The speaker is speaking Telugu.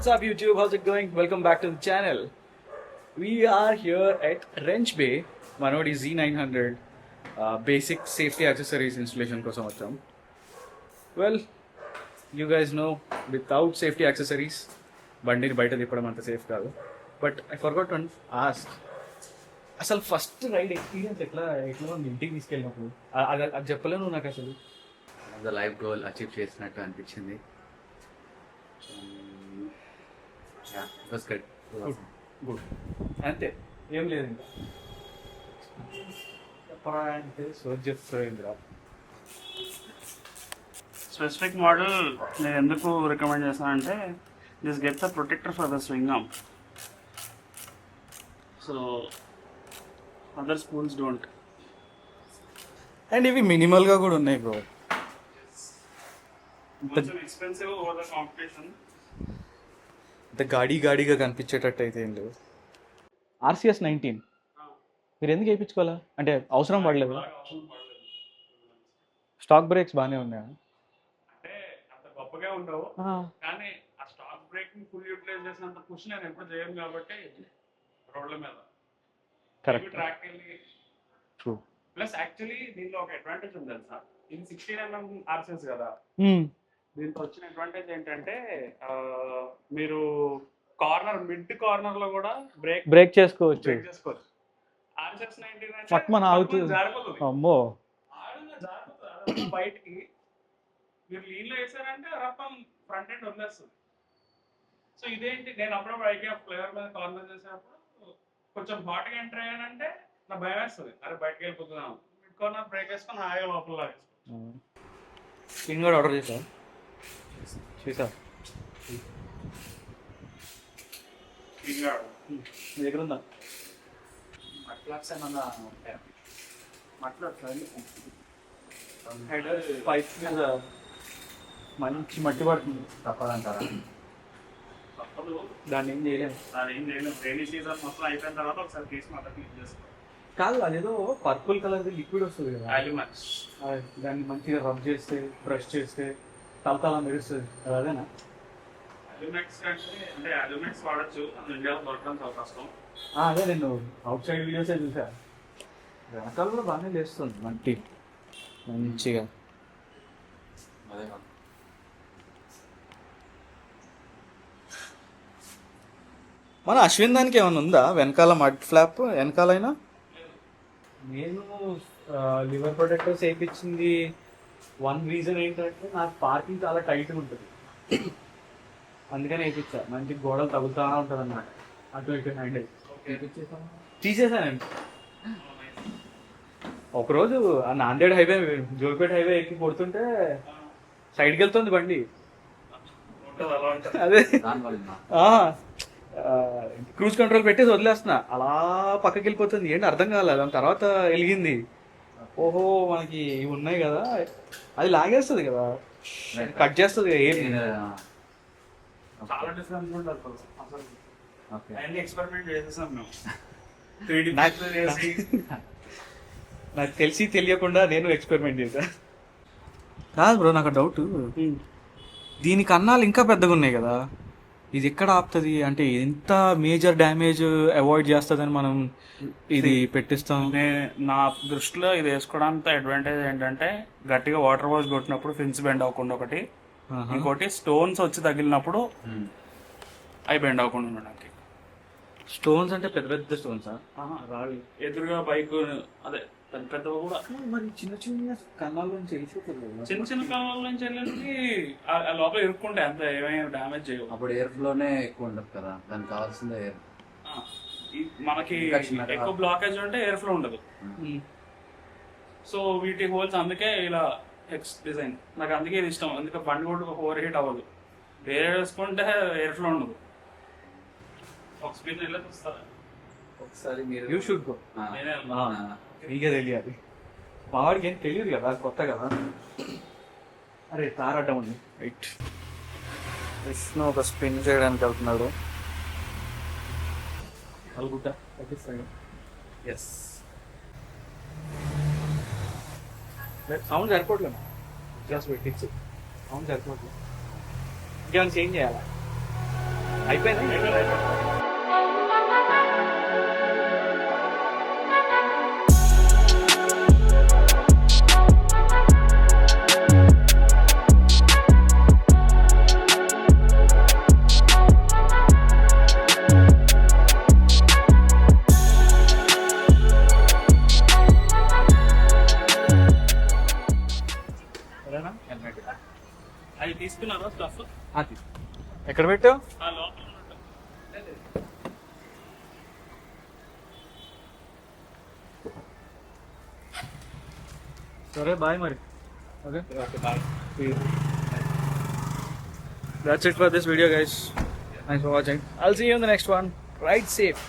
What's up YouTube? How's it going? Welcome back to the channel. We are here at Wrench Bay, Manodi Z900 basic safety accessories installation కోసం వచ్చాం. Well, you guys know without safety accessories బండిని బయట తిప్పడం అంత సేఫ్ కాదు. But I forgot to ask, అసలు ఫస్ట్ రైడ్ ఎక్స్పీరియన్స్ ఎట్లా ఉంది ఇంటికి తీసుకెళ్ళినప్పుడు? అది చెప్పలేను నాకు అసలు. లైఫ్ గోల్ అచీవ్ చేసినట్టు అనిపించింది. గుడ్ అంతే, ఏం లేదు ఇంకా చెప్పరా అంటే సోజెఫ్రా. స్పెసిఫిక్ మోడల్ నేను ఎందుకు రికమెండ్ చేస్తానంటే this gets a protector for the swing arm. So other spoons don't. And ఇవి మినిమల్గా కూడా ఉన్నాయి బ్రో. కొంచెం ఎక్స్పెన్సివ్ ఓవర్ ద కాంపిటీషన్. ఇంత గాడిగా కనిపించేటట్టు అయితే ఏం లేదు. RCS 19 మీరు ఎందుకు వేయించుకోవాలా? అంటే అవసరం పడలేదు. స్టాక్ బ్రేక్స్ బాగానే ఉన్నాయా? అంటే అంత గొప్పగా ఉండవు, కానీ ఆ స్టాక్ బ్రేకింగ్ ఫుల్ యూటిలైజ్ చేసినంత పుష్ నేను ఎప్పుడు చేయను కాబట్టి రోడ్ల మీద కరెక్ట్. ట్రాక్ వెళ్ళి ట్రూ. ప్లస్ యాక్చువల్లీ దీనిలో ఒక అడ్వాంటేజ్ ఉంది తెలుసా, ఇది 16mm RCS కదా. దీంతో వచ్చిన అడ్వాంటేజ్ ఏంటంటే మీరు మిడ్ కార్నర్ లో కూడా బ్రేక్ చేసుకోవచ్చు. RCS 19 పట్మన్ ఆగుతుంది. అమ్మో, బయటికి మీరు లీన్ లో వేసారంటే రఫం ఫ్రంట్ ఎండ్ వదిలేస్తుంది. సో ఇదేంటి, నేను అప్పుడప్పుడు ఐకే ఫ్లేవర్ మీద కార్నర్ చేసినప్పుడు కొంచెం హాట్ గా ఎంటర్ అయ్యానంటే నా భయం వేస్తుంది, అరే బయటకు వెళ్ళిపోతున్నాం. మిడ్ కార్నర్ బ్రేక్ వేసుకొని హాయిగా లోపల లాగేస్తాను. స్క్రీన్ కూడా ఆర్డర్ చేసా. మీ దగ్గర ఉందా? మట్లాక్స్ ఏమన్నా ఉంటాయా? హెడర్ పైప్ మీద మంచి మట్టి పడుతుంది. తప్పదంటారా? దాన్ని ఏం చేయలేము. రైనీ సీజన్ మొత్తం అయిపోయిన తర్వాత ఒకసారి తీసి మొత్తం క్లీన్ చేసుకోవాలి. కాదు, అదేదో పర్పుల్ కలర్ లిక్విడ్ వస్తుంది కదా, అల్యూమాక్స్. దాన్ని మంచిగా రబ్ చేస్తే బ్రష్ చేస్తే తలతల మెరుస్తుంది, అదేనా? అల్యూమాక్స్ అంటే అల్యూమాక్స్ వాడచ్చు, ఇండియాలో దొరకడం చాలా కష్టం. అదే నేను అవుట్ సైడ్ వీడియోసే చూసా. వెనకాల కూడా బాగానే లేస్తుంది మట్టి మంచిగా. అదే మన అశ్విన్ దానికి ఏమైనా ఉందా వెనకాల మడ్ ఫ్లాప్ వెనకాలైనా? నేను లివర్ ప్రొటెక్టర్స్ వేయించింది. వన్ రీజన్ ఏంటంటే నాకు పార్కింగ్ చాలా టైట్గా ఉంటుంది, అందుకని వేయించా. మంచి గోడలు తగులుతూ ఉంటుంది అన్నమాట, అటు ఇటు హ్యాండిల్ తీసేసానండి. ఒకరోజు ఆ నాందేడ్ హైవే జోగిపేట హైవే ఎక్కి కొడుతుంటే సైడ్కి వెళ్తుంది బండి. అదే క్రూజ్ కంట్రోల్ పెట్టేసి వదిలేస్తున్నా, అలా పక్కకి వెళ్ళిపోతుంది. ఏంటి అర్థం కాలేదు, దాని తర్వాత వెలిగింది. ఓహో మనకి ఇవి ఉన్నాయి కదా, అది లాగేస్తుంది కదా, కట్ చేస్తుంది కదా. ఏం చాలా డిఫరెంట్ ఉంటుంది అసలు. అన్ని ఎక్స్పెరిమెంట్ చేసేసాం మేము. నాకు తెలిసి తెలియకుండా నేను ఎక్స్పెరిమెంట్ చేశా. కాదు బ్రో, నాకు డౌట్, దీని కన్నాలు ఇంకా పెద్దగా ఉన్నాయి కదా, ఇది ఎక్కడ ఆపుతుంది? అంటే ఎంత మేజర్ డ్యామేజ్ అవాయిడ్ చేస్తుందని మనం ఇది పెట్టిస్తాం. నా దృష్టిలో ఇది వేసుకోవడానికి అడ్వాంటేజ్ ఏంటంటే గట్టిగా వాటర్ వాష్ కొట్టినప్పుడు ఫిన్స్ బెండ్ అవ్వకుండా ఒకటి, ఇంకోటి స్టోన్స్ వచ్చి తగిలినప్పుడు అవి బెండ్ అవ్వకుండా ఉండడానికి. స్టోన్స్ అంటే పెద్ద పెద్ద స్టోన్సా? రాళ్ళు ఎదురుగా బైక్ అదే పెద్ద పెద్దవి కూడా. మరి చిన్న చిన్న కన్నాల నుంచి వెళ్ళిపోతుంది. చిన్న చిన్న కన్నాల నుంచి వెళ్ళి లోపల ఇరుక్కుంటే అంత ఏమైనా డ్యామేజ్ చేయవు. అప్పుడు ఎయిర్ ఫ్లోనే ఎక్కువ ఉండదు కదా, దానికి కావాల్సిందే ఎయిర్. మనకి ఎక్కువ బ్లాకేజ్ ఉంటే ఎయిర్ ఫ్లో ఉండదు. సో వీటి హోల్స్ అందుకే ఇలా హెక్స్ డిజైన్, నాకు అందుకే ఇది ఇష్టం. అందుకే బండి కూడా ఓవర్ హీట్ అవ్వదు. వేరే వేసుకుంటే ఎయిర్ ఫ్లో ఉండదు. ఒక స్పీడ్ వెళ్ళి చూస్తారా ఒకసారి మీరు? You should go. మీకే తెలియాలి, మావాడికి ఏం తెలియదు కదా, కొత్త కదా. అరే తార్ అడ్డం ఉంది. రైట్, విష్ణు ఒక స్పిన్ చేయడానికి వెళ్తున్నాడు. అనుకుంటా ఎస్. సౌండ్ సరిపోవట్లేదు, జస్ట్ పెట్టించు. సౌండ్ సరిపోవట్లేదు, ఇంకేమైనా చేంజ్ చేయాలా? అయిపోయింది. అవి తీసుకున్నారా స్టఫ్? ఎక్కడ పెట్టావు? ఆ లోపల ఉన్నట్టు. సరే బాయ్ మరి. Okay, okay bye. that's it for this video guys. Thanks for watching. I'll see you in the next one. Ride safe.